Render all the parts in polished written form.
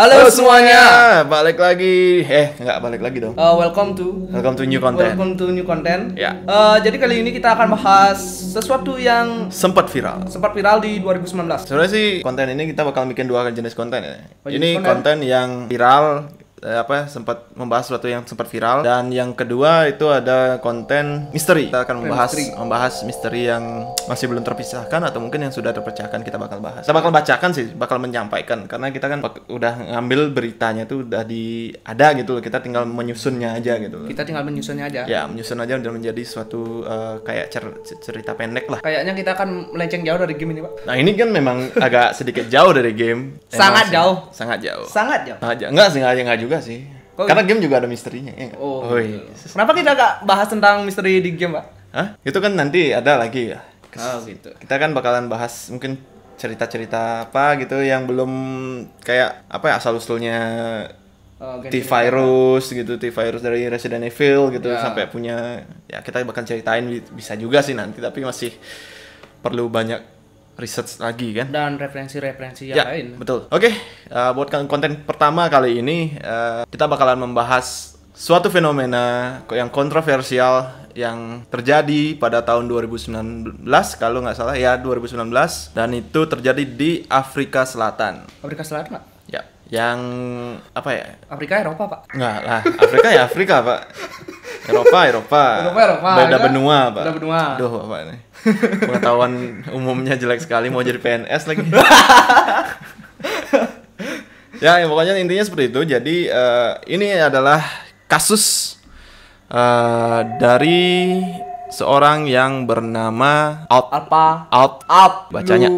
Halo semuanya. Balik lagi. Nggak balik lagi dong. Welcome to new content. Welcome to new content. Ya. Jadi kali ini kita akan bahas sesuatu yang Sempat viral. di 2019. Sebenarnya sih konten ini kita bakal bikin dua jenis konten ya. Jenis Ini konten? konten yang viral, sempat membahas sesuatu yang sempat viral, dan yang kedua itu ada konten misteri. Kita akan membahas misteri yang masih belum terpisahkan atau mungkin yang sudah terpecahkan. Kita bakal bahas. Kita bakal bacakan sih, bakal menyampaikan karena kita kan udah ngambil beritanya tuh udah ada gitu loh. Kita tinggal menyusunnya aja gitu loh. Kita tinggal menyusunnya aja. Ya, menyusun aja udah menjadi suatu kayak cerita pendek lah. Kayaknya kita akan melenceng jauh dari game ini, Pak. Nah, ini kan memang agak sedikit jauh dari game. Sangat jauh. Sangat jauh. Sangat jauh. Enggak sih, enggak juga sih. Kok Karena game juga ada misterinya, ya nggak? Oh. iya. Kenapa kita nggak bahas tentang misteri di game, Pak? Hah? Itu kan nanti ada lagi ya. Oh, gitu. Kita kan bakalan bahas mungkin cerita-cerita apa gitu yang belum kayak asal-usulnya T-Virus gitu, T-Virus dari Resident Evil gitu, Ya. sampai punya, ya kita bakal ceritain bisa juga sih nanti, tapi masih perlu banyak research lagi kan. Dan referensi-referensi yang Ya, lain. betul. Oke, buat konten pertama kali ini kita bakalan membahas suatu fenomena yang kontroversial yang terjadi pada tahun 2019 kalau nggak salah ya, 2019, dan itu terjadi di Afrika Selatan. Afrika Selatan, Pak? Ya, yang apa ya? Afrika Eropa, Pak? Nggak lah, Afrika ya Afrika, Pak. Eropa. Eropa. Beda Ya? benua, Pak. Beda benua. Aduh, Pak ini. Pengetahuan umumnya jelek sekali, mau jadi PNS lagi. Ya, pokoknya intinya seperti itu. Jadi ini adalah kasus dari seorang yang bernama bacanya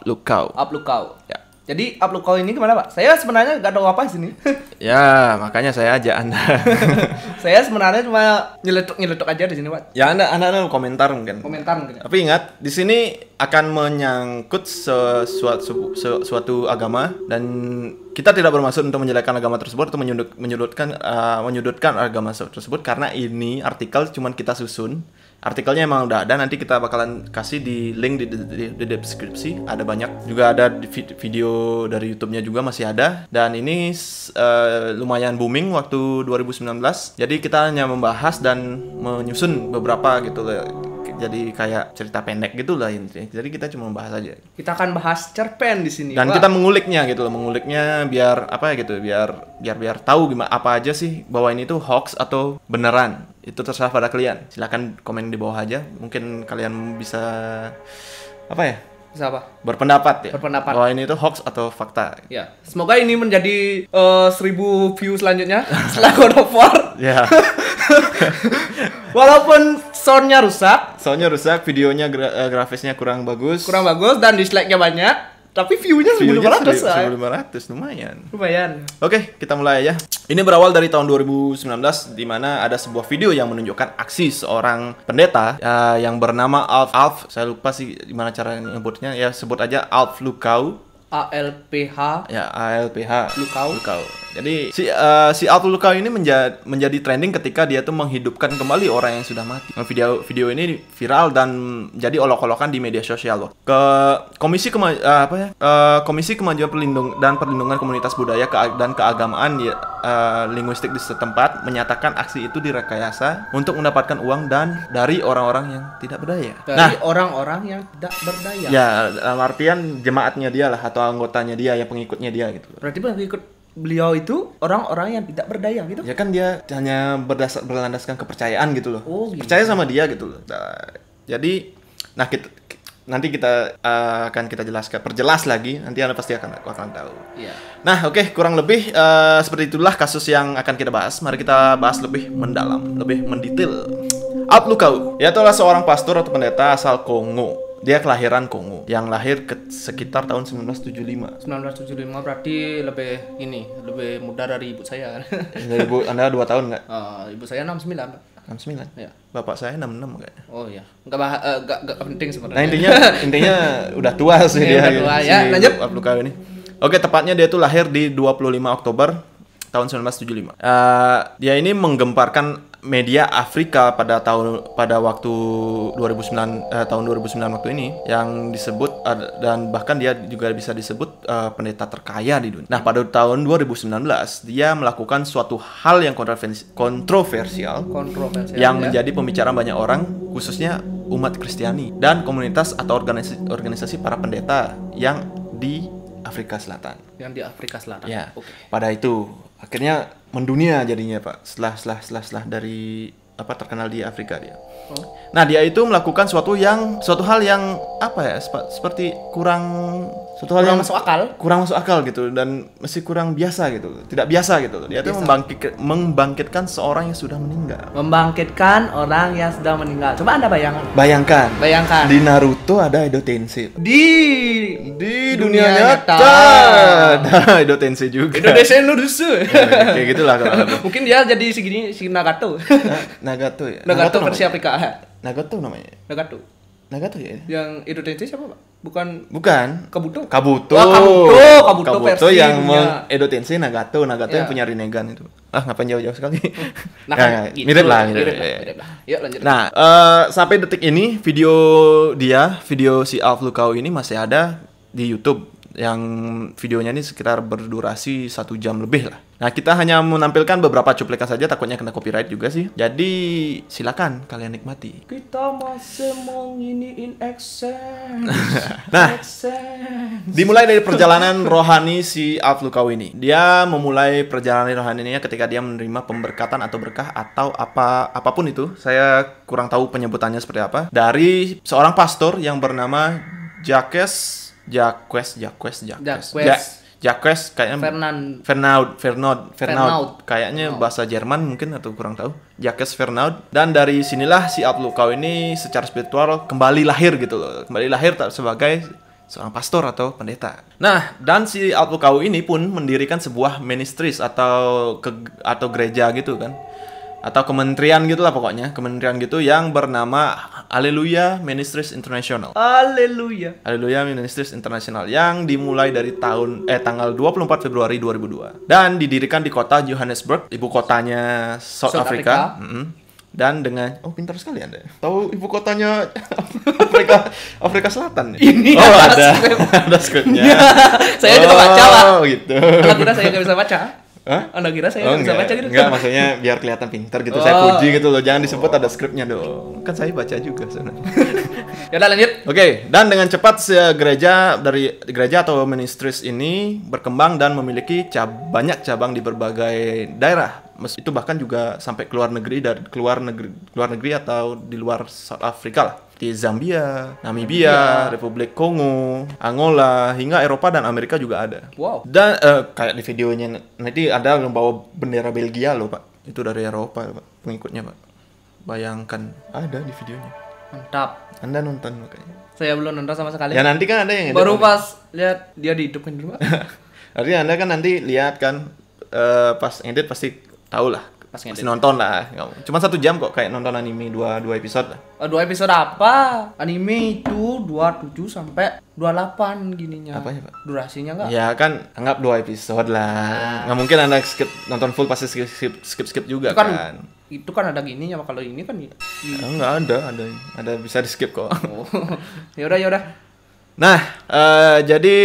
Lukau. Ya. Jadi Lukau ini gimana, Pak? Saya sebenarnya nggak tahu apa di sini. Ya, makanya saya ajak Anda. Saya sebenarnya cuma nyeletuk aja di sini, Pak. Ya, Anda komentar mungkin. Komentar mungkin. Tapi ingat, di sini akan menyangkut suatu agama, dan kita tidak bermaksud untuk menjelekkan agama tersebut atau menyudutkan agama tersebut, karena ini artikel cuman kita susun. Artikelnya emang udah ada, nanti kita bakalan kasih di link di deskripsi. Ada banyak, juga ada video dari YouTube-nya juga masih ada. Dan ini lumayan booming waktu 2019. Jadi kita hanya membahas dan menyusun beberapa gitu loh. Jadi kayak cerita pendek gitu lah intinya. Jadi kita cuma membahas aja. Kita akan bahas cerpen di sini. Dan Pak. kita menguliknya gitu loh, biar biar tahu gimana, apa aja sih bahwa ini tuh hoax atau beneran. Itu terserah pada kalian. Silakan komen di bawah aja. Mungkin kalian bisa Bisa apa? berpendapat ya. Berpendapat. Bahwa ini tuh hoax atau fakta. Ya, semoga ini menjadi 1000 view selanjutnya setelah God of War. Ya. Walaupun soundnya rusak, Videonya grafisnya kurang bagus. dan dislike-nya banyak, tapi view-nya 1500. 1500 lumayan. Lumayan. Oke, kita mulai ya. Ini berawal dari tahun 2019, di mana ada sebuah video yang menunjukkan aksi seorang pendeta yang bernama Alf. Saya lupa sih gimana cara nyebutnya. Ya, sebut aja Alf Lukau. ALPH. Ya, ALPH. Lukau. Jadi si Alf Lukau ini menjadi trending ketika dia tuh menghidupkan kembali orang yang sudah mati. Video ini viral dan jadi olok-olokan di media sosial loh. Komisi Kemajuan Perlindungan Komunitas Budaya dan Keagamaan linguistik di setempat menyatakan aksi itu direkayasa untuk mendapatkan uang dan dari orang-orang yang tidak berdaya. Orang-orang yang tidak berdaya. Ya, dalam artian jemaatnya dia lah, atau anggotanya dia, yang pengikutnya dia gitu. Berarti pengikut beliau itu orang-orang yang tidak berdaya gitu? Ya kan dia hanya berlandaskan kepercayaan gitu loh. Oh, gitu. Percaya sama dia gitu loh. Jadi, nanti kita akan kita perjelas lagi. Nanti Anda pasti akan tahu. Iya. Nah, oke, kurang lebih seperti itulah kasus yang akan kita bahas. Mari kita bahas lebih mendalam, lebih mendetail. Alf Lukau, ia adalah seorang pastor atau pendeta asal Kongo. Dia kelahiran Kongo, yang lahir sekitar tahun 1975. 1975 berarti lebih muda dari ibu saya. Dari ibu Anda 2 tahun nggak? Ibu saya 69, Pak. 69? Ya. Bapak saya 66 kayaknya. Oh iya. Enggak penting sebenarnya. Nah, intinya udah tua sih dia. Udah tua, ya. Lanjut. Alf Lukau ini. Oke, tepatnya dia tuh lahir di 25 Oktober tahun 1975. Dia ini menggemparkan media Afrika pada waktu 2009 waktu ini yang disebut dan bahkan dia juga bisa disebut pendeta terkaya di dunia. Nah, pada tahun 2019 dia melakukan suatu hal yang kontroversial yang menjadi pembicaraan banyak orang, khususnya umat Kristiani dan komunitas atau organisasi para pendeta yang di Afrika Selatan. Yang di Afrika Selatan. Ya. Oke. Pada itu akhirnya mendunia jadinya, Pak. Setelah dari terkenal di Afrika dia. Oh. Nah, dia itu melakukan suatu hal yang seperti kurang masuk akal gitu, dan masih kurang biasa gitu, tidak biasa gitu. Dia itu membangkitkan seorang yang sudah meninggal. Membangkitkan orang yang sudah meninggal. Coba Anda Bayangkan. Bayangkan. Di Naruto ada Edo Tensei. Di dunia nyata ada Edo Tensei juga. Edo Tensei Nurusu. Kayak gitulah kalau. Mungkin dia jadi si Nagato. Nagato ya. Nagato versi Afrika. Nagato namanya. Nagato ya. Yang Edo Tensei siapa, Pak? Bukan. Kabuto. Kabuto versi yang Edo Tensei Nagato yang punya Rinnegan itu. Ngapain jauh-jauh sekali? Gitu. Mirip lah. Yuk lanjut. Nah, sampai detik ini video si Alf Lukau ini masih ada di YouTube, yang videonya ini sekitar berdurasi 1 jam lebih lah. Nah, kita hanya menampilkan beberapa cuplikan saja, takutnya kena copyright juga sih. Jadi silakan kalian nikmati. Kita masih menginiin Excel. Nah, dimulai dari perjalanan rohani si Alf Lukau ini. Dia memulai perjalanan rohaninya ketika dia menerima pemberkatan atau berkah atau apapun itu. Saya kurang tahu penyebutannya seperti apa. Dari seorang pastor yang bernama Jacques kayaknya Vernaud kayaknya bahasa Jerman mungkin atau kurang tahu. Jacques Vernaud. Dan dari sinilah si Alf Lukau ini secara spiritual kembali lahir gitu loh. Kembali lahir sebagai seorang pastor atau pendeta. Nah, dan si Alf Lukau ini pun mendirikan sebuah ministries atau gereja gitu kan. Atau kementerian gitulah pokoknya, kementerian gitu yang bernama Haleluya Ministries International. Haleluya Ministries International yang dimulai dari tanggal 24 Februari 2002 dan didirikan di kota Johannesburg, ibu kotanya South Africa. Dan dengan pintar sekali Anda. Tahu ibu kotanya Afrika Selatan ya? Ini ada skripnya. Saya juga baca lah. Oh gitu. Anda kira saya nggak bisa baca? Hah? Anda kira saya nggak bisa baca gitu? Enggak, maksudnya biar kelihatan pintar gitu. Saya puji gitu loh. Jangan disebut ada skripnya dong. Kan saya baca juga sebenarnya. Ya udah lanjut. Oke, dan dengan cepat gereja atau ministries ini berkembang dan memiliki banyak cabang di berbagai daerah. Itu bahkan juga sampai keluar negeri atau di luar South Africa lah. Di Zambia, Namibia, Republik Kongo, Angola, hingga Eropa dan Amerika juga ada. Wow. Dan kayak di videonya nanti ada yang bawa bendera Belgia loh, Pak. Itu dari Eropa, Pak. Pengikutnya, Pak. Bayangkan ada di videonya. Mantap. Anda nonton makanya. Saya belum nonton sama sekali. Ya nanti kan ada yang baru pas lihat dia dihidupkan dulu, Pak. Artinya Anda kan nanti lihat kan pas ngedit pasti tahu lah. Pasti nonton lah. Cuma 1 jam kok, kayak nonton anime 2 episode lah. 2 episode apa? Anime itu 27 sampai 28 gininya. Apanya, Pak? Durasinya enggak? Ya kan anggap 2 episode lah. Nggak mungkin Anda nonton full pasti skip juga kan. Itu kan ada gininya, kalau ini kan enggak ada bisa di skip kok. Oh. Ya udah. Nah, jadi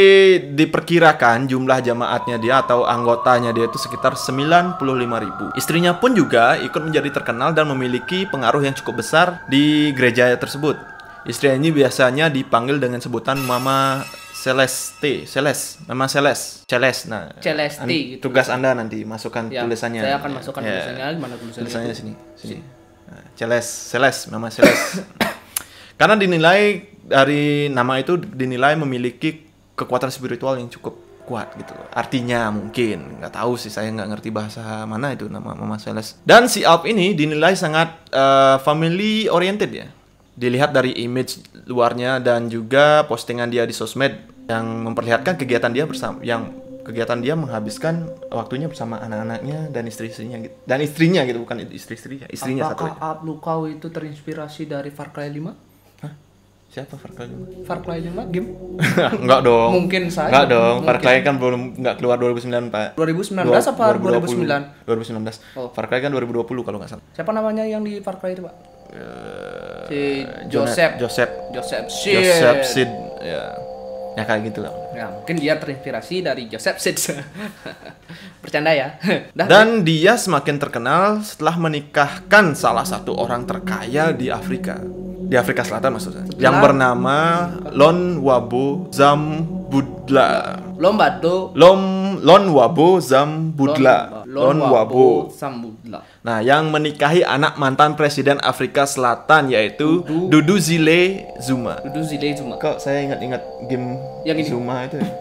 diperkirakan jumlah jamaatnya dia atau anggotanya dia itu sekitar 95.000. Istrinya pun juga ikut menjadi terkenal dan memiliki pengaruh yang cukup besar di gereja tersebut. Istrinya ini biasanya dipanggil dengan sebutan Mama Celeste. Nah, Celeste gitu. Tugas Anda nanti masukkan tulisannya. Saya akan masukkan tulisannya. Gimana tulisannya? Sini. Nah, Celeste, Mama Celeste. Karena dari nama itu dinilai memiliki kekuatan spiritual yang cukup kuat gitu. Artinya mungkin, nggak tahu sih, saya nggak ngerti bahasa mana itu nama Mama Celeste. Dan si Alf ini dinilai sangat family oriented ya. Dilihat dari image luarnya dan juga postingan dia di sosmed yang memperlihatkan kegiatan dia menghabiskan waktunya bersama anak-anaknya dan istrinya gitu. Dan istrinya gitu, bukan istrinya Apakah Alf Lukau itu terinspirasi dari Far Cry 5? Siapa Far Cry 5? Far Cry 5 game? Enggak dong. Mungkin saja. Enggak dong. Far Mungkin. Cry kan belum enggak keluar 2009, Pak. 2019 apa 2009? 2019. Oh. Far Cry kan 2020 kalau nggak salah. Siapa namanya yang di Far Cry itu, Pak? Si Joseph Seed. Seed ya. Ya kayak gitu lah. Ya, mungkin dia terinspirasi dari Joseph Seed. Bercanda ya. Dan dia semakin terkenal setelah menikahkan salah satu orang terkaya di Afrika. Di Afrika Selatan maksudnya. Yang bernama Lon Wabo Zambudla. Lon Wabo Zambudla. Lon Wabo Zambudla. Nah, yang menikahi anak mantan presiden Afrika Selatan yaitu Dudu Zile Zuma. Dudu Zile Zuma. Kok saya ingat-ingat game yang ini? Zuma itu ya?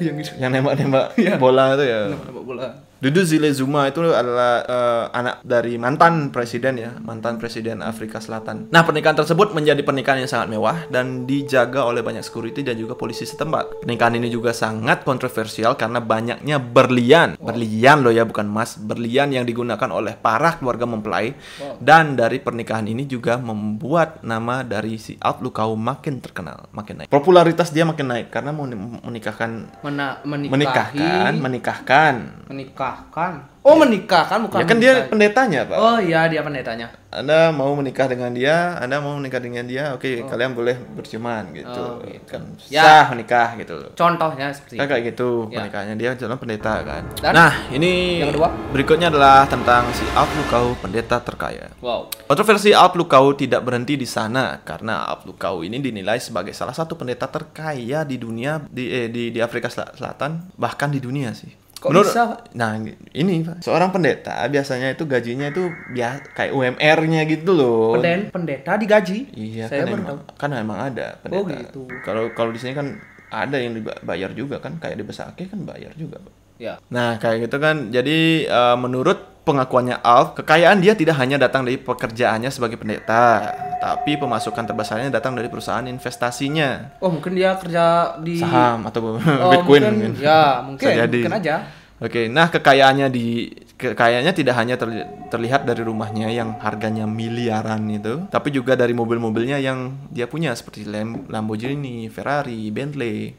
yang itu. Yang nembak-nembak bola itu ya. Nembak bola. Dudu Zile Zuma itu adalah anak dari mantan presiden ya, mantan presiden Afrika Selatan. Nah, pernikahan tersebut menjadi pernikahan yang sangat mewah dan dijaga oleh banyak security dan juga polisi setempat. Pernikahan ini juga sangat kontroversial karena banyaknya berlian loh ya, bukan emas, berlian yang digunakan oleh para keluarga mempelai. Dan dari pernikahan ini juga membuat nama dari si Alt Lukau makin terkenal, makin naik. Popularitas dia makin naik karena menikahkan. Oh, menikahkan bukan Ya kan dia pendetanya, Pak. Oh iya, dia pendetanya. Anda mau menikah dengan dia, oke, kalian boleh berciuman gitu. Oh, gitu. Kan Ya. sah menikah gitu. Contohnya seperti Kan kayak gitu Ya. pernikahannya dia jalan pendeta kan. Dan Nah, ini yang kedua? berikutnya adalah tentang si Alt Lukau, pendeta terkaya. Wow. Kontroversi Alt Lukau tidak berhenti di sana karena Alt Lukau ini dinilai sebagai salah satu pendeta terkaya di dunia di Afrika Selatan, bahkan di dunia sih. Kok bisa? Nah, ini Pak, seorang pendeta biasanya itu gajinya itu kayak UMR-nya gitu loh. Pendeta digaji? Iya, Saya baru tahu. kan emang ada pendeta. Oh, gitu. Kalau di sini kan ada yang dibayar juga kan, kayak di Besake kan bayar juga, Pak. Ya. Nah, kayak gitu kan. Jadi menurut pengakuannya Alf, kekayaan dia tidak hanya datang dari pekerjaannya sebagai pendeta, tapi pemasukan terbesarnya datang dari perusahaan investasinya. Oh, mungkin dia kerja di Saham atau Oh, Bitcoin mungkin. mungkin. Ya, mungkin. Bisa jadi. Mungkin aja. Oke, nah kekayaannya tidak hanya terlihat dari rumahnya yang harganya miliaran itu, tapi juga dari mobil-mobilnya yang dia punya seperti Lamborghini, Ferrari, Bentley,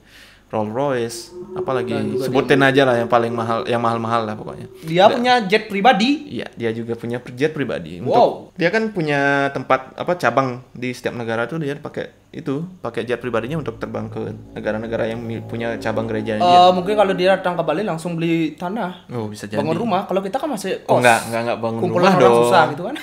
Rolls Royce, apalagi sebutin aja lah yang paling mahal, yang mahal-mahal lah pokoknya. Dia punya jet pribadi. Iya, dia juga punya jet pribadi. Wow. Dia kan punya tempat cabang di setiap negara tuh dia pakai jet pribadinya untuk terbang ke negara-negara yang punya cabang gereja dia. Mungkin kalau dia datang ke Bali langsung beli tanah. Oh, bisa jadi. Bangun rumah. Kalau kita kan masih Oh, kos. enggak bangun Kumpulan rumah orang dong. susah gitu kan.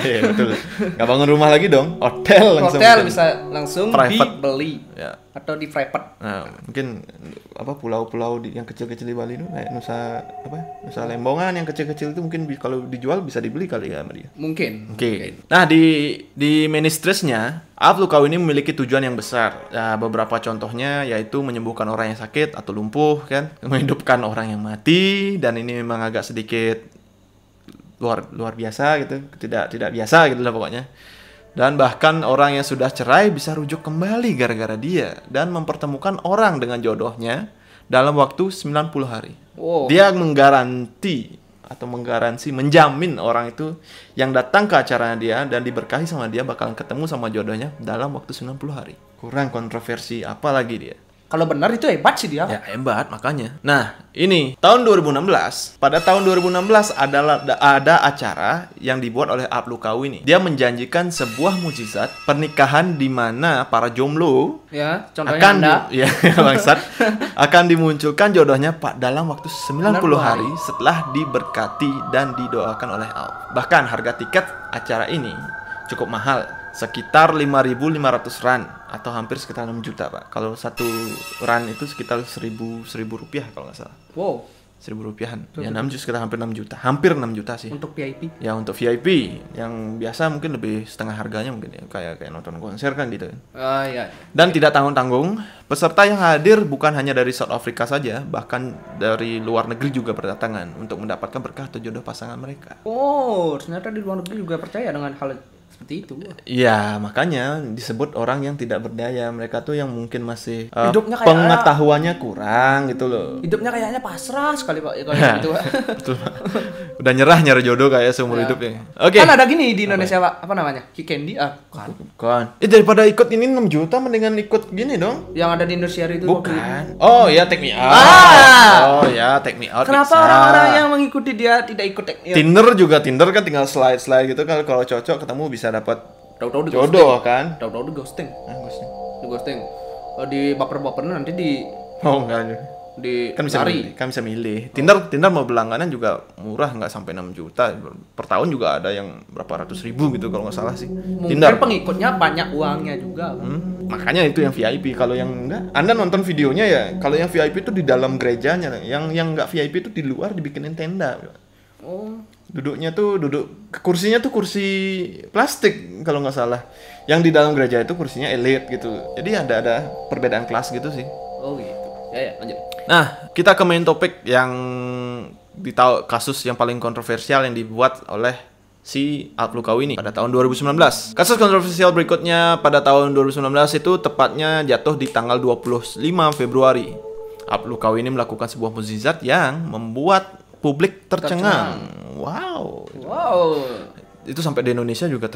Iya, betul. Enggak bangun rumah lagi dong. Hotel langsung. Hotel bisa langsung Private. dibeli. Ya. Atau di private. Nah, mungkin pulau-pulau yang kecil-kecil di Bali itu kayak Nusa Lembongan yang kecil-kecil itu mungkin kalau dijual bisa dibeli kali ya sama dia. Mungkin. Oke. Nah, di ministrisnya, Alt Lukau ini memiliki tujuan yang besar. Ya, beberapa contohnya yaitu menyembuhkan orang yang sakit atau lumpuh kan, menghidupkan orang yang mati, dan ini memang agak sedikit luar biasa gitu, tidak biasa gitu lah pokoknya. Dan bahkan orang yang sudah cerai bisa rujuk kembali gara-gara dia dan mempertemukan orang dengan jodohnya dalam waktu 90 hari. Wow. Dia menjamin orang itu yang datang ke acaranya dia dan diberkahi sama dia bakalan ketemu sama jodohnya dalam waktu 90 hari. Kurang kontroversi apa lagi dia? Kalau benar itu hebat sih dia. Ya hebat makanya. Nah ini tahun 2016. Pada tahun 2016 ada acara yang dibuat oleh Alt Lukau ini. Dia menjanjikan sebuah mukjizat pernikahan di mana para jomblo Ya, contohnya Anda. akan dimunculkan jodohnya dalam waktu 90 hari setelah diberkati dan didoakan oleh Alt. Bahkan harga tiket acara ini cukup mahal, sekitar 5.500 rand atau hampir sekitar 6 juta, Pak. Kalau satu rand itu sekitar 1.000 rupiah kalau nggak salah. Wow. 1.000 rupiahan. Ya 6 juta, sekitar hampir 6 juta. Hampir 6 juta sih. Untuk VIP. Ya untuk VIP yang biasa mungkin lebih setengah harganya mungkin ya, kayak nonton konser kan gitu. Iya. Dan tidak tanggung-tanggung, peserta yang hadir bukan hanya dari South Africa saja, bahkan dari luar negeri juga berdatangan untuk mendapatkan berkah atau jodoh pasangan mereka. Oh, ternyata di luar negeri juga percaya dengan hal seperti itu. Iya, makanya disebut orang yang tidak berdaya. Mereka tuh yang mungkin masih Hidupnya kayak pengetahuannya kurang gitu loh. Hidupnya kayaknya pasrah sekali, Pak. Ya, kalau gitu, Pak. Betul, Pak. Udah nyari jodoh kayak seumur Ya. hidupnya. Oke. Kan ada gini di Indonesia, Pak. Apa namanya? Ki Candy. Kan. Bukan. Daripada ikut ini 6 juta mendingan ikut gini dong. Yang ada di Indosiar itu. waktu itu. Bukan. Oh ya, Take Me Out. Oh ya, Take Me Out. Kenapa bisa. orang-orang yang mengikuti dia tidak ikut teknik? Tinder kan tinggal slide gitu kalau cocok ketemu bisa dapat Tahu-tahu di jodoh kan. Tahu-tahu di ghosting. Ghosting. Di ghosting. Di baper-baperan nanti di Oh enggak. Kan bisa lari. milih. Tinder mau berlangganan juga murah, nggak sampai 6 juta per tahun, juga ada yang berapa ratus ribu gitu kalau nggak salah sih. Mungkin Tinder. pengikutnya banyak uangnya juga. Makanya itu yang VIP. Kalau yang enggak, Anda nonton videonya ya. Kalau yang VIP itu di dalam gerejanya, yang nggak VIP itu di luar dibikinin tenda. Oh, Kursinya tuh kursi plastik kalau nggak salah. Yang di dalam gereja itu kursinya elite gitu. Jadi ada perbedaan kelas gitu sih. oh gitu. Ya, lanjut. Nah, kita ke main topik yang kasus yang paling kontroversial yang dibuat oleh si Alp Lukau ini pada tahun 2019. Kasus kontroversial berikutnya pada tahun 2019 itu tepatnya jatuh di tanggal 25 Februari. Alp Lukau ini melakukan sebuah mukjizat yang membuat publik tercengang. Wow. Itu sampai di Indonesia juga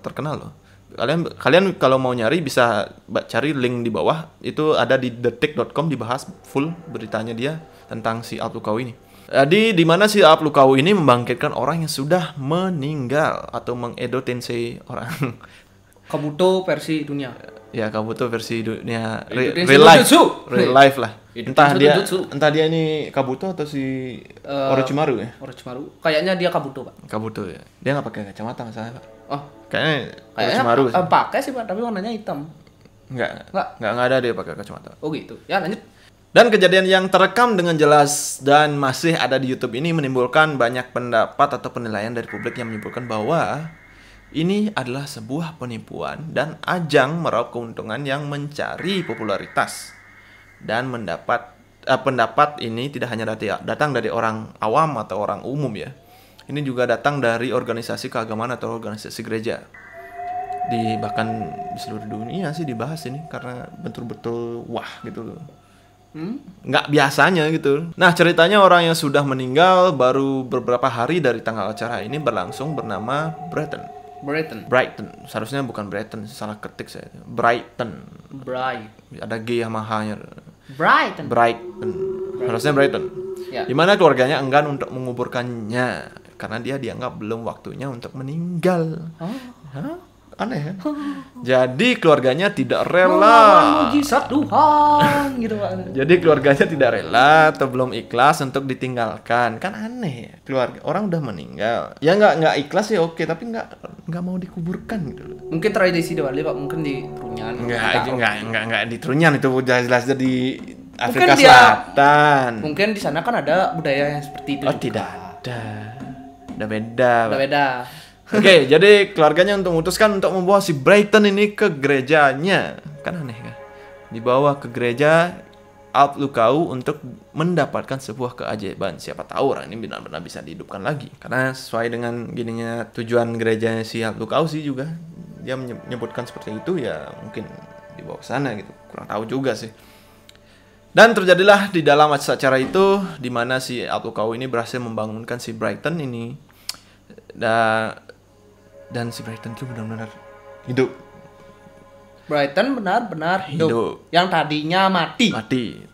terkenal loh. Kalian kalau mau nyari bisa cari link di bawah, itu ada di detik.com, dibahas full beritanya dia tentang si Alp Lukau ini. Jadi di mana si Alp Lukau ini membangkitkan orang yang sudah meninggal atau mengedo tensei orang. Kabuto versi dunia. Ya, Kabuto versi dunia Tensei real life. Jutsu. Real life lah. Tensei Jutsu. Entah dia ini Kabuto atau si Orochimaru ya. Orochimaru. Kayaknya dia Kabuto, Pak. Kabuto ya. Dia nggak pakai kacamata masalahnya, Pak. Oh, Kayaknya kayaknya Orochimaru sih. pakai sih, Pak, tapi warnanya hitam. Enggak Nggak. ada dia pakai kacamata. Oh gitu. Ya, lanjut. Dan kejadian yang terekam dengan jelas dan masih ada di YouTube ini menimbulkan banyak pendapat atau penilaian dari publik yang menyebutkan bahwa ini adalah sebuah penipuan dan ajang meraup keuntungan yang mencari popularitas. Dan pendapat ini tidak hanya datang dari orang awam atau orang umum ya. Ini juga datang dari organisasi keagamaan atau organisasi gereja. Bahkan di seluruh dunia sih dibahas ini karena betul-betul wah gitu loh. Nggak biasanya gitu. Nah, ceritanya orang yang sudah meninggal baru beberapa hari dari tanggal acara ini berlangsung bernama Brighton. Seharusnya bukan Brighton, salah ketik saya. Brighton. Ada G sama H-nya. Brighton. Harusnya Brighton. Ya. Dimana keluarganya enggan untuk menguburkannya karena dia dianggap belum waktunya untuk meninggal. Hah? Aneh ya. Jadi keluarganya tidak rela. Mujizat Tuhan gitu, Pak. Jadi keluarganya tidak rela atau belum ikhlas untuk ditinggalkan. Kan aneh ya. Keluarga orang udah meninggal. Ya nggak ikhlas ya oke, tapi nggak mau dikuburkan gitu loh. Mungkin tradisi Diwali, Pak, mungkin di Trunyan. Enggak di Trunyan, itu jelas di Afrika Mungkin Selatan. Mungkin di sana kan ada budaya yang seperti itu. Oh, juga. tidak ada. Udah beda. Udah beda. Oke, jadi keluarganya untuk memutuskan untuk membawa si Brighton ini ke gerejanya. Kan aneh kan? Dibawa ke gereja Alp Lukau untuk mendapatkan sebuah keajaiban. Siapa tahu orang ini benar-benar bisa dihidupkan lagi. Karena sesuai dengan gininya tujuan gerejanya si Alp Lukau sih juga. Dia menyebutkan seperti itu, ya mungkin dibawa ke sana gitu. Kurang tahu juga sih. Dan terjadilah di dalam acara itu di mana si Alp Lukau ini berhasil membangunkan si Brighton ini. Dan si Brighton itu benar-benar hidup. Brighton benar-benar hidup. Yang tadinya mati.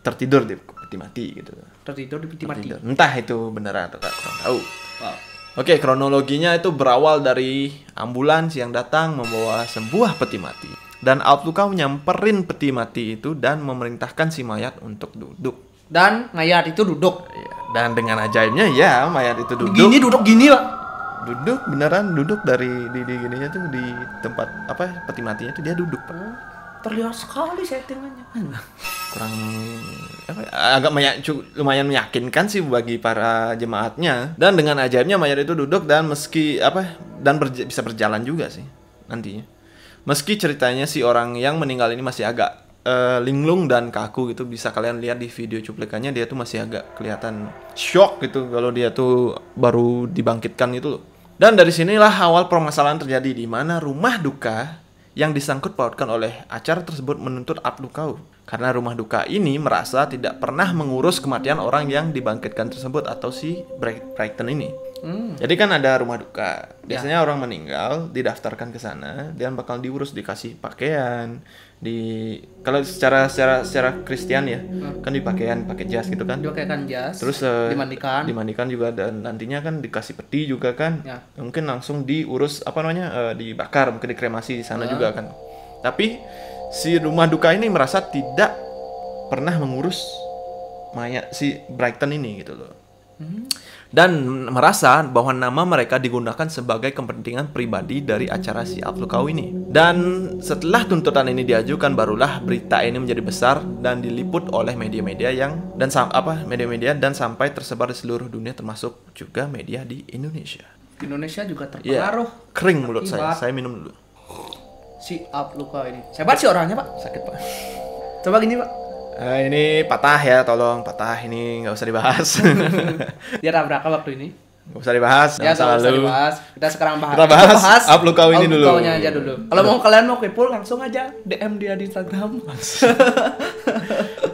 Tertidur di peti mati gitu. Tertidur di peti mati. Entah itu benar atau tidak, kurang tahu. Wow. Oke, kronologinya itu berawal dari ambulans yang datang membawa sebuah peti mati. Dan Alp Lukau nyamperin peti mati itu dan memerintahkan si mayat untuk duduk. Dan mayat itu duduk. Dan dengan ajaibnya ya mayat itu duduk. Duduk gini, Pak. Duduk dari di gininya tuh di tempat peti matinya tuh dia duduk, Pak. Terlihat sekali settingannya. Kurang agak lumayan meyakinkan sih bagi para jemaatnya. Dan dengan ajaibnya mayat itu duduk dan bisa berjalan juga sih nantinya. Meski ceritanya si orang yang meninggal ini masih agak linglung dan kaku gitu, bisa kalian lihat di video cuplikannya, dia tuh masih agak kelihatan shock gitu kalau dia tuh baru dibangkitkan gitu loh. Dan dari sinilah awal permasalahan terjadi, di mana rumah duka yang disangkut pautkan oleh acara tersebut menuntut Aplukau karena rumah duka ini merasa tidak pernah mengurus kematian orang yang dibangkitkan tersebut atau si Brighton ini. Jadi kan ada rumah duka. Biasanya orang meninggal didaftarkan ke sana dan bakal diurus, dikasih pakaian, kalau secara Kristen ya, kan dipakaian pakai jas gitu kan. Dipakaikan jas. Terus dimandikan juga, dan nantinya kan dikasih peti juga kan. Ya. Mungkin langsung diurus dibakar, mungkin dikremasi di sana juga kan. Tapi si rumah duka ini merasa tidak pernah mengurus mayat si Brighton ini gitu loh. Dan merasa bahwa nama mereka digunakan sebagai kepentingan pribadi dari acara si Aplukau ini. Dan setelah tuntutan ini diajukan, barulah berita ini menjadi besar dan diliput oleh media-media dan sampai tersebar di seluruh dunia, termasuk juga media di Indonesia. Di Indonesia juga terpengaruh. Kering mulut saya minum dulu. Si Aplukau ini. Hebat sih orangnya, Pak. Sakit, Pak. Coba gini, Pak. Ini patah ya, tolong patah, ini nggak usah dibahas. Dia tabrak waktu ini. Nggak usah dibahas. Ya, nggak usah dibahas. Kita sekarang bahas. Kita bahas Aplukau ini dulu. Aplukaunya aja dulu. Kalau kalian mau kepo, langsung aja DM dia di Instagram.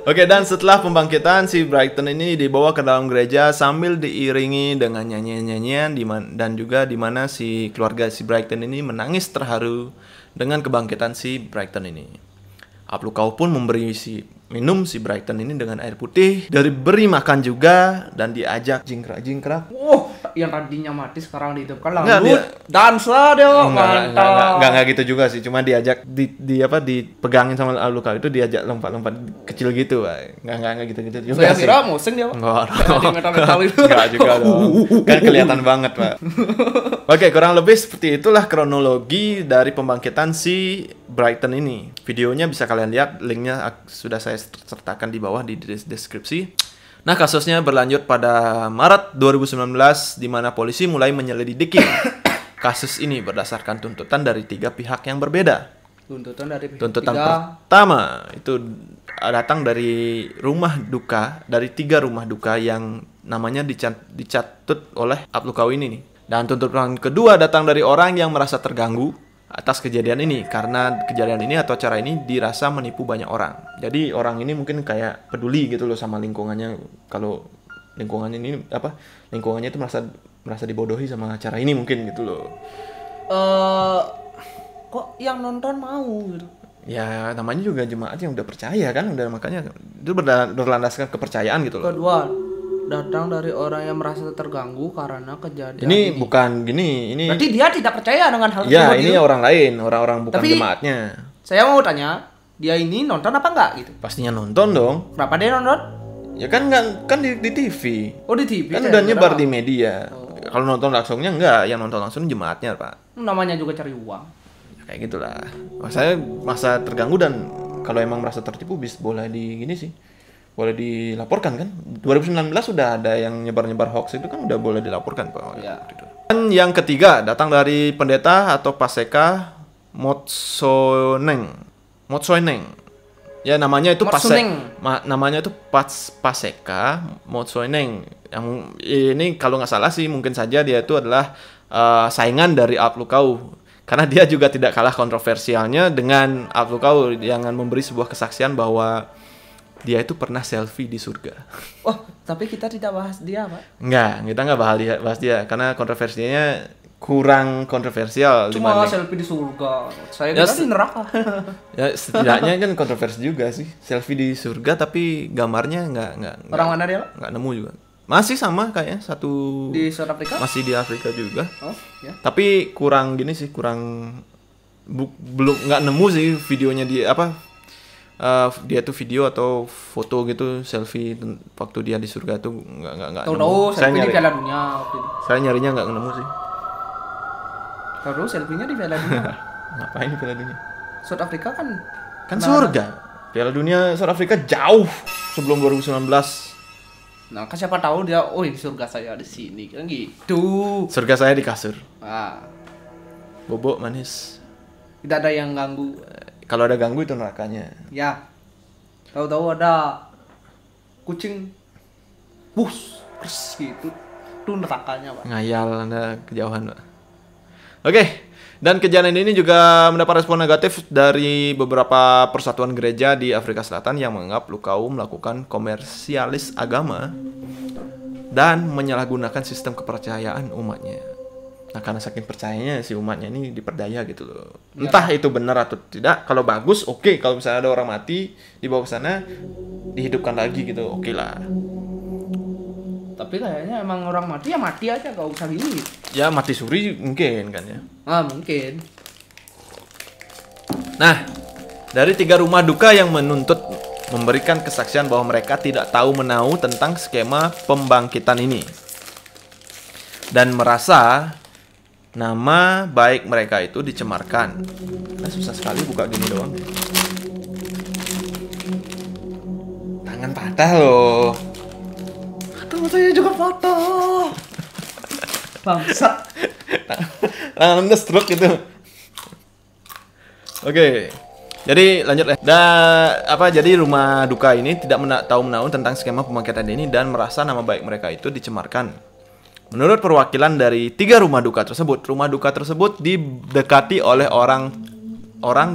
Oke, dan setelah pembangkitan, si Brighton ini dibawa ke dalam gereja sambil diiringi dengan nyanyian-nyanyian dan juga di mana si keluarga si Brighton ini menangis terharu dengan kebangkitan si Brighton ini. Aplukau pun memberi minum si Brighton ini dengan air putih, diberi makan juga, dan diajak jingkrak-jingkrak. Yang tadinya mati sekarang dihidupkan langsung dansa dia. Enggak gitu juga sih, cuma diajak dipegangin sama Aplukau itu, diajak lompat-lompat kecil gitu, Pak. Enggak gitu juga. Saya kira musing dia, Pak. Enggak juga dong. Kan kelihatan banget, Pak. Oke, kurang lebih seperti itulah kronologi dari pembangkitan si Brighton ini. Videonya bisa kalian lihat, linknya sudah saya sertakan di bawah di deskripsi. Nah, kasusnya berlanjut pada Maret 2019, di mana polisi mulai menyelidiki kasus ini berdasarkan tuntutan dari 3 pihak yang berbeda. Tuntutan pertama itu datang dari dari 3 rumah duka yang namanya dicatut oleh Aplukau ini nih. Dan tuntutan kedua datang dari orang yang merasa terganggu atas kejadian ini, karena kejadian ini atau acara ini dirasa menipu banyak orang. Jadi orang ini mungkin kayak peduli gitu loh sama lingkungannya. Kalau lingkungannya itu merasa dibodohi sama acara ini mungkin gitu loh. Kok yang nonton mau gitu? Ya namanya juga jemaat yang udah percaya kan, udah, makanya itu berlandaskan kepercayaan gitu loh. Kedua, datang dari orang yang merasa terganggu karena kejadian ini. Bukan gini, ini berarti dia tidak percaya dengan hal ya, tersebut. ini orang lain, orang bukan jemaatnya. Saya mau tanya, dia ini nonton apa enggak gitu? Pastinya nonton dong. Kenapa dia nonton? Ya kan di TV. Oh, di TV. Kan udah nyebar di media. Kalau nonton langsungnya enggak, yang nonton langsung jemaatnya, Pak. Namanya juga cari uang. Ya, kayak gitulah. Saya masa terganggu, dan kalau emang merasa tertipu boleh boleh dilaporkan kan. 2019 sudah ada yang nyebar-nyebar hoax, itu kan udah boleh dilaporkan, Pak. Ya. Dan yang ketiga datang dari pendeta atau paseka Motsoeneng. Ya namanya itu paseka Motsoeneng. Yang ini kalau nggak salah sih, mungkin saja dia itu adalah saingan dari Aplukau. Karena dia juga tidak kalah kontroversialnya dengan Aplukau yang memberi sebuah kesaksian bahwa dia itu pernah selfie di surga. Tapi kita tidak bahas dia, Pak. Kita nggak bahas dia karena kontroversinya kurang kontroversial. Cuma selfie di surga. Saya kira di neraka. Ya setidaknya kan kontroversi juga sih. Selfie di surga tapi gambarnya nggak. Orang mana dia, Pak? Nggak nemu juga. Masih sama kayaknya, satu di South Africa. Masih di Afrika juga. Ya. Tapi kurang belum nggak nemu sih videonya dia tuh video atau foto gitu selfie waktu dia di surga tuh nggak tahu selfie di Piala Dunia waktu itu. Saya nyarinya nggak nemu sih. Tahu selfie-nya di Piala Dunia. Ngapain di Piala Dunia? South Afrika kan surga. Piala Dunia South Afrika jauh sebelum 2019. Nah, kan siapa tahu dia, di surga saya di sini kan gitu. Surga saya di kasur. Bobok manis. Tidak ada yang ganggu. Kalau ada ganggu itu nerakanya. Ya. Tahu-tahu ada kucing gitu. Itu nerakanya, Pak. Ngayal Anda kejauhan, Pak. Oke. Dan kejadian ini juga mendapat respon negatif dari beberapa persatuan gereja di Afrika Selatan yang menganggap Lukau melakukan komersialis agama dan menyalahgunakan sistem kepercayaan umatnya. Nah, karena saking percayanya si umatnya ini diperdaya gitu loh. Entah itu benar atau tidak. Kalau bagus, oke. Kalau misalnya ada orang mati dibawa ke sana, dihidupkan lagi gitu, oke lah. Tapi kayaknya emang orang mati ya mati aja, gak usah gini. Ya mati suri mungkin kan ya. Mungkin. Nah, dari 3 rumah duka yang menuntut memberikan kesaksian bahwa mereka tidak tahu menahu tentang skema pembangkitan ini. Dan merasa nama baik mereka itu dicemarkan. Nah, susah sekali buka gini doang. Tangan patah loh. Aduh, saya juga patah. Bangsat. Tangan stroke gitu. Oke. Jadi lanjut. Jadi rumah duka ini tidak tahu menahu tentang skema pembangkitan ini dan merasa nama baik mereka itu dicemarkan. Menurut perwakilan dari 3 rumah duka tersebut didekati oleh orang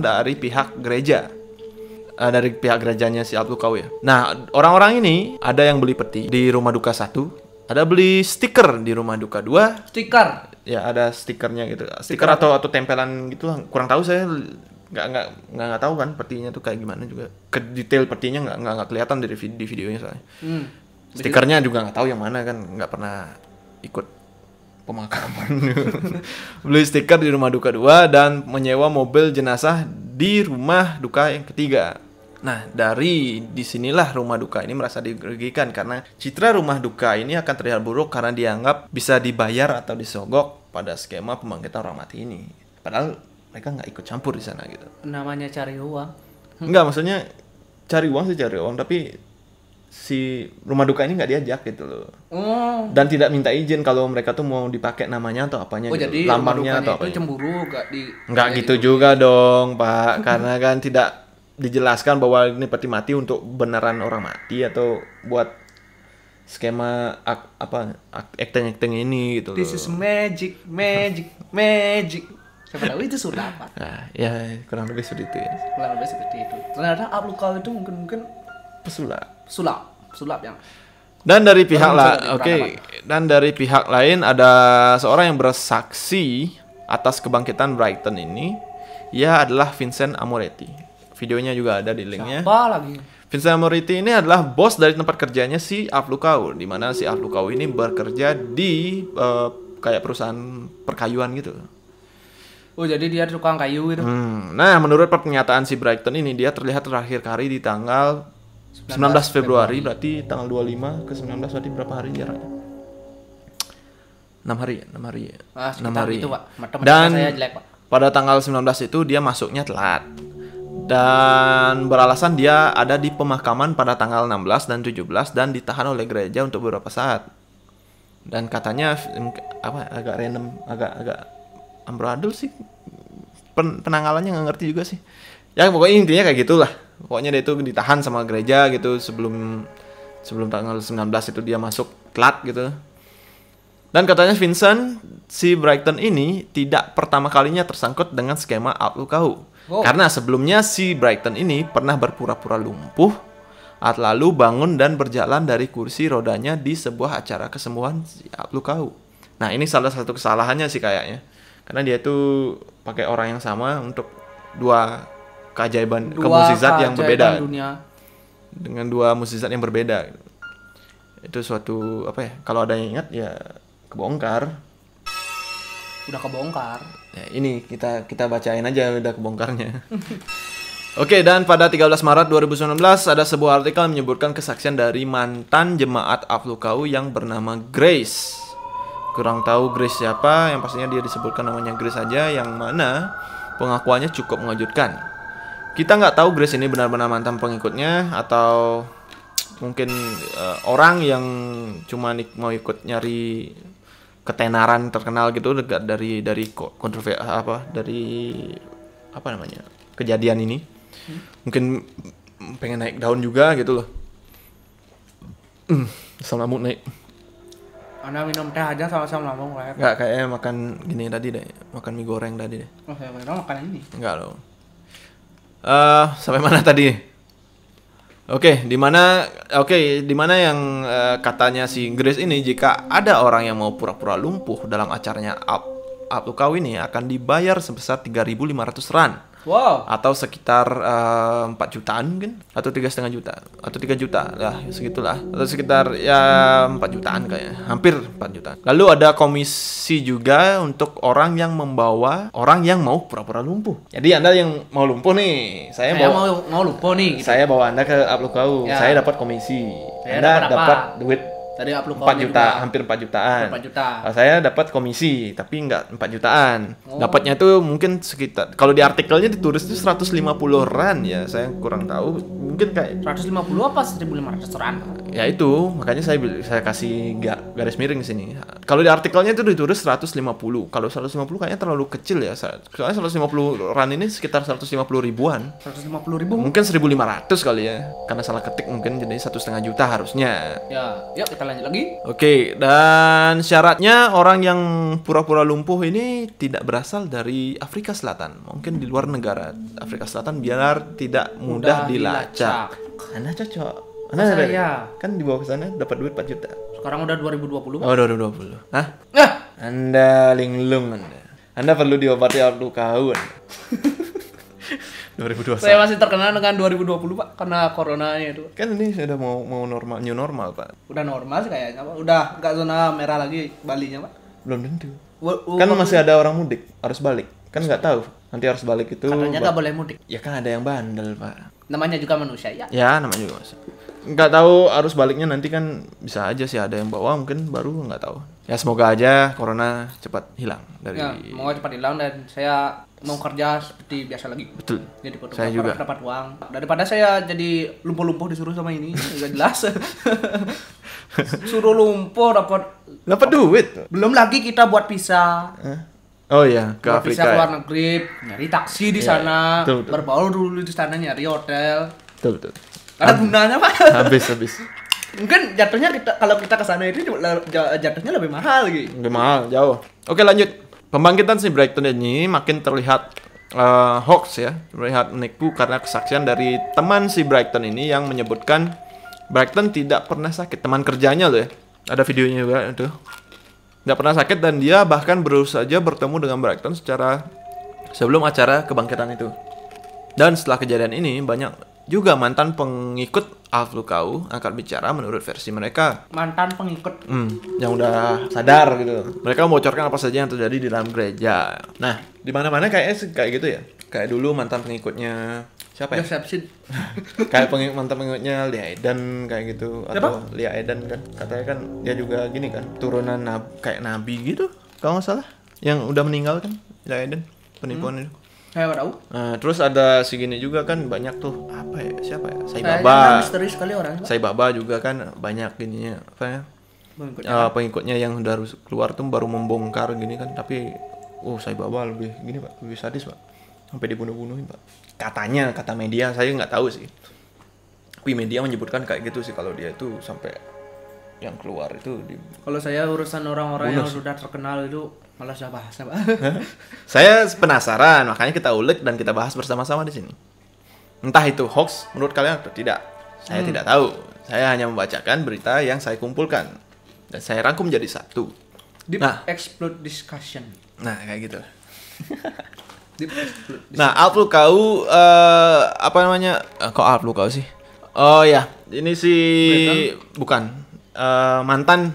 dari pihak gereja. Dari pihak gerejanya si Abdul Kau ya. Nah, orang-orang ini ada yang beli peti di rumah duka 1, ada beli stiker di rumah duka 2. Stiker. Ya, ada stikernya gitu. Stiker atau tempelan gitu, kurang tahu saya. Nggak tahu kan petinya tuh kayak gimana juga. Ke detail petinya nggak kelihatan di videonya soalnya. Stikernya juga nggak tahu yang mana kan, nggak pernah ikut pemakaman. Beli stiker di rumah duka 2 dan menyewa mobil jenazah di rumah duka yang ketiga. Nah, dari disinilah rumah duka ini merasa dirugikan karena citra rumah duka ini akan terlihat buruk karena dianggap bisa dibayar atau disogok pada skema pembangkitan orang mati ini. Padahal mereka nggak ikut campur di sana gitu. Namanya cari uang. Enggak, maksudnya cari uang, tapi si rumah duka ini nggak diajak gitu loh. Dan tidak minta izin kalau mereka tuh mau dipakai namanya atau apanya gitu. Jadi lambangnya atau apa? apa. Cemburu Nggak gitu juga dong, Pak. Karena kan tidak dijelaskan bahwa ini peti mati untuk beneran orang mati atau buat skema acting ini gitu loh. This is magic. Siapa tahu itu sulap, Pak. Nah, ya kurang lebih seperti itu ya. Kurang lebih seperti itu. Ternyata Abdul Kau itu mungkin Pesulap. sulap yang. Dan dari pihak lain ada seorang yang bersaksi atas kebangkitan Brighton ini. Ia adalah Vincent Amoretti. Videonya juga ada di linknya. Siapa lagi? Vincent Amoretti ini adalah bos dari tempat kerjanya si Abdul Kau, di mana si Abdul Kau ini bekerja di kayak perusahaan perkayuan gitu. Oh, jadi dia tukang kayu gitu. Nah, menurut pernyataan si Brighton ini, dia terlihat terakhir kali di tanggal 19 Februari, berarti tanggal 25 ke 19 berarti berapa hari jaraknya? 6 hari. 6 hari. Itu, Pak. Dan saya jelek, Pak. Pada tanggal 19 itu dia masuknya telat. Dan beralasan dia ada di pemakaman pada tanggal 16 dan 17 dan ditahan oleh gereja untuk beberapa saat. Dan katanya agak random, agak amburadul sih. Penanggalannya nggak ngerti juga sih. Ya pokoknya intinya kayak gitulah. Pokoknya dia itu ditahan sama gereja gitu sebelum tanggal 19 itu dia masuk telat gitu. Dan katanya Vincent si Brighton ini tidak pertama kalinya tersangkut dengan skema Abdul Kau. Karena sebelumnya si Brighton ini pernah berpura-pura lumpuh lalu bangun dan berjalan dari kursi rodanya di sebuah acara kesembuhan si Abdul Kau. Nah, ini salah satu kesalahannya sih kayaknya. Karena dia tuh pakai orang yang sama untuk dua mukjizat yang berbeda. Dengan 2 mukjizat yang berbeda. Itu suatu kalau ada yang ingat ya kebongkar. Udah kebongkar. Ya, ini kita bacain aja udah kebongkarnya. Oke, dan pada 13 Maret 2019 ada sebuah artikel yang menyebutkan kesaksian dari mantan jemaat Abdul Kau yang bernama Grace. Kurang tahu Grace siapa, yang pastinya dia disebutkan namanya Grace aja, yang mana pengakuannya cukup mengejutkan. Kita nggak tahu Grace ini benar-benar mantan pengikutnya atau mungkin orang yang cuma mau ikut nyari ketenaran terkenal gitu dari kontroversi kejadian ini. Mungkin pengen naik daun juga gitu loh. Asam lambung naik. Anda minum teh aja sama-sama lambung kayak. Enggak, kayaknya makan gini tadi deh. Makan mie goreng tadi deh. Oh, saya kira makan ini. Enggak loh. Sampai mana tadi? Di mana yang katanya si Grace ini jika ada orang yang mau pura-pura lumpuh dalam acaranya Up Luka ini akan dibayar sebesar 3.500 rand. Wow. Atau sekitar 4 jutaan mungkin, atau 3,5 juta, atau 3 juta lah, segitulah, atau sekitar ya 4 jutaan kayaknya, hampir 4 jutaan. Lalu ada komisi juga untuk orang yang membawa orang yang mau pura-pura lumpuh. Jadi Anda yang mau lumpuh nih, saya mau lumpuh nih. Gitu. Saya bawa Anda ke Aplukau, ya. Saya dapat komisi, saya Anda dapat duit. Tadi 4 juta, hampir 4 jutaan. 4 juta. Saya dapat komisi, tapi nggak 4 jutaan. Dapatnya tuh mungkin sekitar, kalau di artikelnya ditulis itu 150 rand ya, saya kurang tahu. Mungkin kayak 150 apa 1.500 rand? Ya itu, makanya saya kasih garis miring di sini. Kalau di artikelnya itu ditulis 150. Kalau 150 kayaknya terlalu kecil ya. Soalnya 150 rand ini sekitar 150 ribuan. 150 ribu? Mungkin 1.500 kali ya. Karena salah ketik mungkin jadi 1,5 juta harusnya. Ya, yuk kita lanjut lagi. Oke, dan syaratnya orang yang pura-pura lumpuh ini tidak berasal dari Afrika Selatan. Mungkin di luar negara Afrika Selatan biar tidak mudah dilacak. Anda cocok. Anda kan dibawa ke sana dapat duit 4 juta. Sekarang udah 2020. Oh, 2020. Hah? Nah, Anda linglung Anda. Anda perlu diobati Aplukau. 2021. Saya masih terkenal dengan 2020 Pak karena coronanya itu. Kan ini sudah mau normal, new normal Pak. Udah normal sih kayaknya Pak. Udah nggak zona merah lagi Balinya Pak. Belum tentu. Kan masih ada orang mudik harus balik. Kan nggak tahu. Nanti harus balik itu. Katanya nggak boleh mudik. Ya kan ada yang bandel Pak. Namanya juga manusia ya. Ya namanya juga manusia. Nggak tahu arus baliknya nanti kan bisa aja sih ada yang bawa mungkin baru nggak tahu. Ya semoga aja corona cepat hilang dari. Ya, semoga cepat hilang dan saya mau kerja seperti biasa lagi. Betul. Jadi saya juga dapat uang. Daripada saya jadi lumpuh-lumpuh disuruh sama ini, nggak jelas. Suruh lumpuh dapat duit. Belum lagi kita buat visa. Oh iya, ke Afrika. Bisa keluar negeri, nyari taksi di sana, betul. berbaur dulu di sana nyari hotel. Betul. Karena gunanya Pak. Habis. Mungkin jatuhnya kalau kita ke sana itu jatuhnya lebih mahal gitu. Lebih mahal, jauh. Oke, lanjut. Pembangkitan si Brighton ini makin terlihat hoax ya, terlihat menipu karena kesaksian dari teman si Brighton ini yang menyebutkan Brighton tidak pernah sakit. Teman kerjanya loh ya. Ada videonya juga itu. Tidak pernah sakit dan dia bahkan baru saja bertemu dengan Brighton secara sebelum acara kebangkitan itu. Dan setelah kejadian ini banyak juga mantan pengikut Aplukau angkat bicara menurut versi mereka. Mantan pengikut yang udah sadar gitu. Mereka membocorkan apa saja yang terjadi di dalam gereja. Nah, di mana-mana kayak gitu ya. Kayak dulu mantan pengikutnya siapa ya? Joseph Kayak mantan pengikutnya Lia Eden kayak gitu. Atau Lia Eden kan katanya kan dia juga gini kan turunan kayak nabi gitu kalau nggak salah yang udah meninggal kan Lia Eden penipuan itu. Saya nggak tahu. Nah, terus ada segini juga kan banyak tuh apa ya siapa ya Sai Baba. Misteri sekali orang. Sai Baba juga kan banyak ininya apa ya pengikutnya yang udah keluar tuh baru membongkar gini kan tapi Sai Baba lebih gini Pak lebih sadis Pak sampai dibunuh-bunuhin Pak katanya kata media saya nggak tahu sih tapi media menyebutkan kayak gitu sih kalau dia itu sampai yang keluar itu kalau saya urusan orang-orang yang sudah terkenal itu malah saya bahas Pak. Saya penasaran makanya kita ulik dan kita bahas bersama-sama di sini entah itu hoax menurut kalian atau tidak saya tidak tahu saya hanya membacakan berita yang saya kumpulkan dan saya rangkum jadi satu. Explode discussion. Nah kayak gitu. Nah Aplukau apa namanya kok Aplukau sih? Oh ya ini si bukan mantan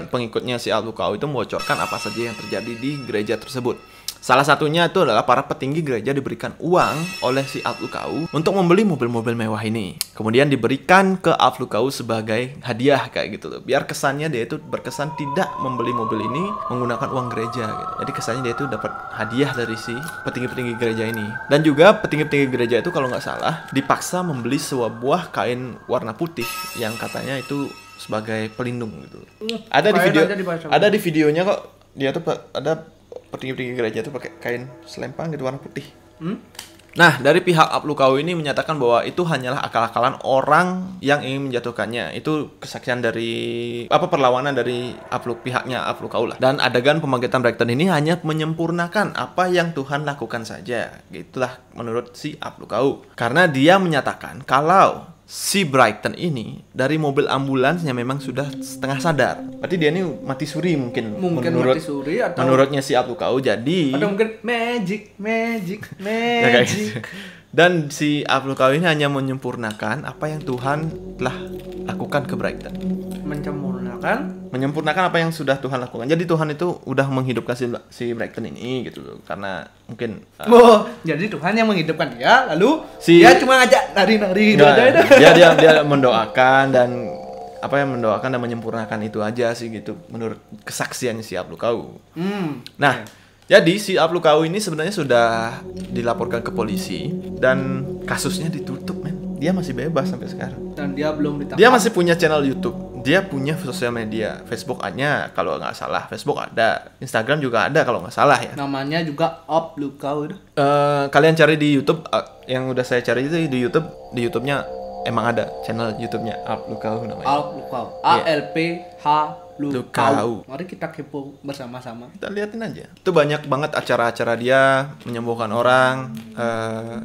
pengikutnya si Aplukau itu membocorkan apa saja yang terjadi di gereja tersebut. Salah satunya itu adalah para petinggi gereja diberikan uang oleh si Aplukau untuk membeli mobil-mobil mewah ini. Kemudian diberikan ke Aplukau sebagai hadiah kayak gitu loh. Biar kesannya dia itu berkesan tidak membeli mobil ini menggunakan uang gereja gitu. Jadi kesannya dia itu dapat hadiah dari si petinggi-petinggi gereja ini. Dan juga petinggi-petinggi gereja itu kalau nggak salah dipaksa membeli sebuah kain warna putih yang katanya itu sebagai pelindung gitu. Ada di videonya kok dia tuh ada petinggi-petinggi gereja tuh pakai kain selempang gitu warna putih. Nah, dari pihak Aplukau ini menyatakan bahwa itu hanyalah akal-akalan orang yang ingin menjatuhkannya. Itu kesaksian dari perlawanan dari pihaknya Aplukau lah. Dan adegan pembangkitan Brighton ini hanya menyempurnakan apa yang Tuhan lakukan saja. Gitulah menurut si Aplukau. Karena dia menyatakan kalau si Brighton ini dari mobil ambulansnya memang sudah setengah sadar. Berarti dia ini mati suri mungkin mati suri atau menurutnya si Aplukau. Jadi atau mungkin magic. Ya, guys. Dan si Aplukau ini hanya menyempurnakan apa yang Tuhan telah lakukan ke Brighton. Menyempurnakan apa yang sudah Tuhan lakukan. Jadi Tuhan itu udah menghidupkan si Brighton ini gitu loh. Karena mungkin jadi Tuhan yang menghidupkan dia, lalu dia cuma ngajak nari-nari gitu aja. Dia mendoakan dan mendoakan dan menyempurnakan itu aja sih gitu menurut kesaksiannya si Aplukau. Nah, jadi si Aplukau ini sebenarnya sudah dilaporkan ke polisi dan kasusnya ditutup, men. Dia masih bebas sampai sekarang. Dan dia belum ditangkap. Dia masih punya channel YouTube. Dia punya sosial media. Facebook-nya kalau nggak salah. Facebook ada. Instagram juga ada kalau nggak salah ya. Namanya juga Aplukau. Kalian cari di YouTube. Yang udah saya cari itu di YouTube. Di YouTube-nya emang ada channel YouTube-nya Aplukau namanya. Aplukau. ALPH Lukau. Mari kita kepo bersama-sama. Kita liatin aja. Itu banyak banget acara-acara dia menyembuhkan orang,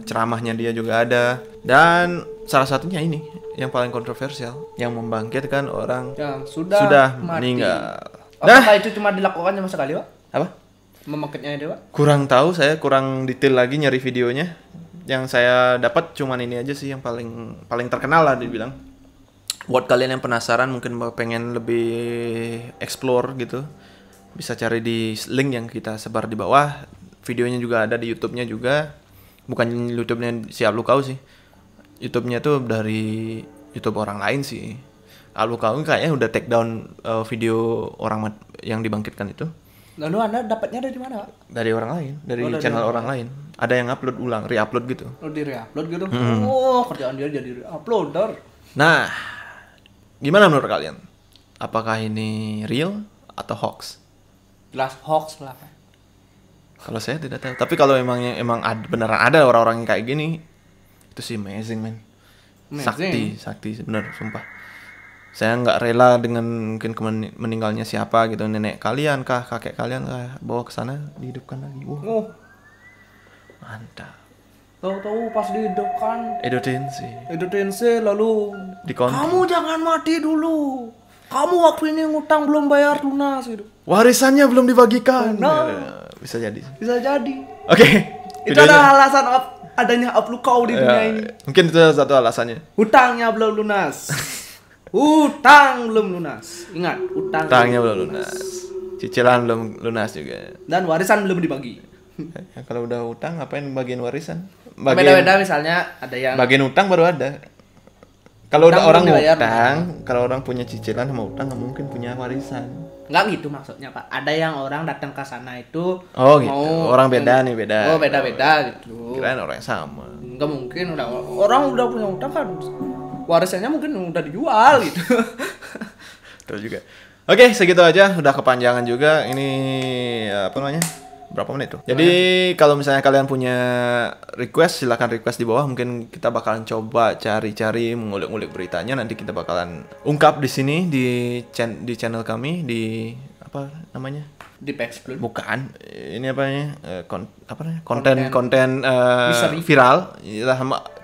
ceramahnya dia juga ada. Dan salah satunya ini yang paling kontroversial, yang membangkitkan orang yang sudah meninggal. Apakah itu cuma dilakukan cuma sekali, Pak? Apa? Membangkitnya dia, Pak? Kurang tahu, saya kurang detail lagi nyari videonya. Yang saya dapat cuman ini aja sih yang paling terkenal lah dibilang. Buat kalian yang penasaran mungkin pengen lebih explore gitu, bisa cari di link yang kita sebar di bawah. Videonya juga ada di YouTube-nya juga. Bukan YouTube-nya si Aplukau sih. YouTube-nya tuh dari YouTube orang lain sih. Aplukau kayaknya udah take down video orang yang dibangkitkan itu. Lalu Anda dapatnya dari mana, Pak? Dari orang lain, dari channel orang lain. Ada yang upload ulang, re-upload gitu. Di re-upload gitu. Kerjaan dia jadi re-uploader. Nah, gimana menurut kalian? Apakah ini real atau hoax? Jelas hoax lah. Kalau saya tidak tahu. Tapi kalau emang beneran ada orang-orang yang kayak gini, itu sih amazing, man. Sakti bener, sumpah. Saya nggak rela dengan mungkin meninggalnya siapa gitu, nenek kalian kah, kakek kalian kah, bawa ke sana dihidupkan lagi. Mantap. Tahu-tahu pas dihidupkan Edotensi lalu kamu jangan mati dulu. Kamu waktu ini ngutang belum bayar lunas gitu. Warisannya belum dibagikan. Bisa jadi. Oke. Itu ada alasan adanya Aplukau di dunia ini. Mungkin itu satu alasannya. Hutangnya belum lunas. Hutang belum lunas. Ingat, hutangnya belum lunas. Cicilan belum lunas juga. Dan warisan belum dibagi. Ya, kalau udah hutang ngapain bagian warisan? Beda-beda, misalnya ada yang bagian hutang baru ada. Kalau udah orang hutang, kalau orang punya cicilan sama hutang nggak mungkin punya warisan. Nggak gitu maksudnya, Pak. Ada yang orang datang ke sana itu gitu. Orang beda. Oh, beda gitu. Kirain orang yang sama. Nggak mungkin orang udah punya hutang kan. Warisannya mungkin udah dijual gitu. Betul juga. Oke, segitu aja. Udah kepanjangan juga. Ini berapa menit tuh? Jadi kalau misalnya kalian punya request, silakan request di bawah. Mungkin kita bakalan coba cari-cari mengulik-ngulik beritanya. Nanti kita bakalan ungkap di sini di channel kami di apa namanya? Deep Explode. Bukan. Ini konten viral.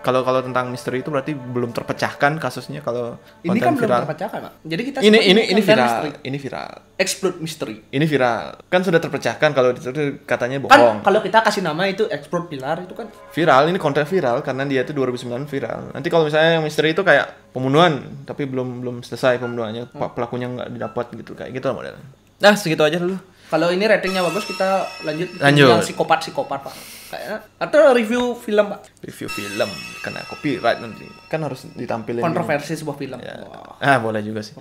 Kalau tentang misteri itu berarti belum terpecahkan kasusnya kalau ini kan viral. Belum terpecahkan, Pak. Jadi kita ini viral. Misteri. Ini viral. Explode misteri. Ini viral. Kan sudah terpecahkan kalau itu katanya bohong. Kan kalau kita kasih nama itu Explode Pilar itu kan viral. Ini konten viral karena dia itu 2009 viral. Nanti kalau misalnya yang misteri itu kayak pembunuhan tapi belum selesai pembunuhannya, pelakunya nggak didapat gitu, kayak gitu lah modelnya. Nah, segitu aja dulu. Kalau ini ratingnya bagus, kita lanjut. Yang psikopat Pak. Kayaknya atau review film, Pak. Review film kena copyright nanti. Kan harus ditampilin kontroversi sebuah film. Ya. Boleh juga sih.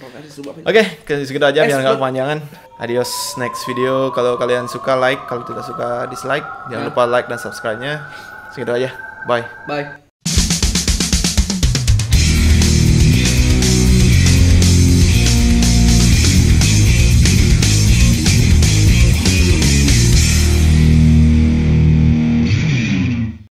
Oke, segitu aja biar enggak kepanjangan. Adios, next video. Kalau kalian suka like, kalau tidak suka dislike. Jangan lupa like dan subscribe-nya. Segitu aja. Bye.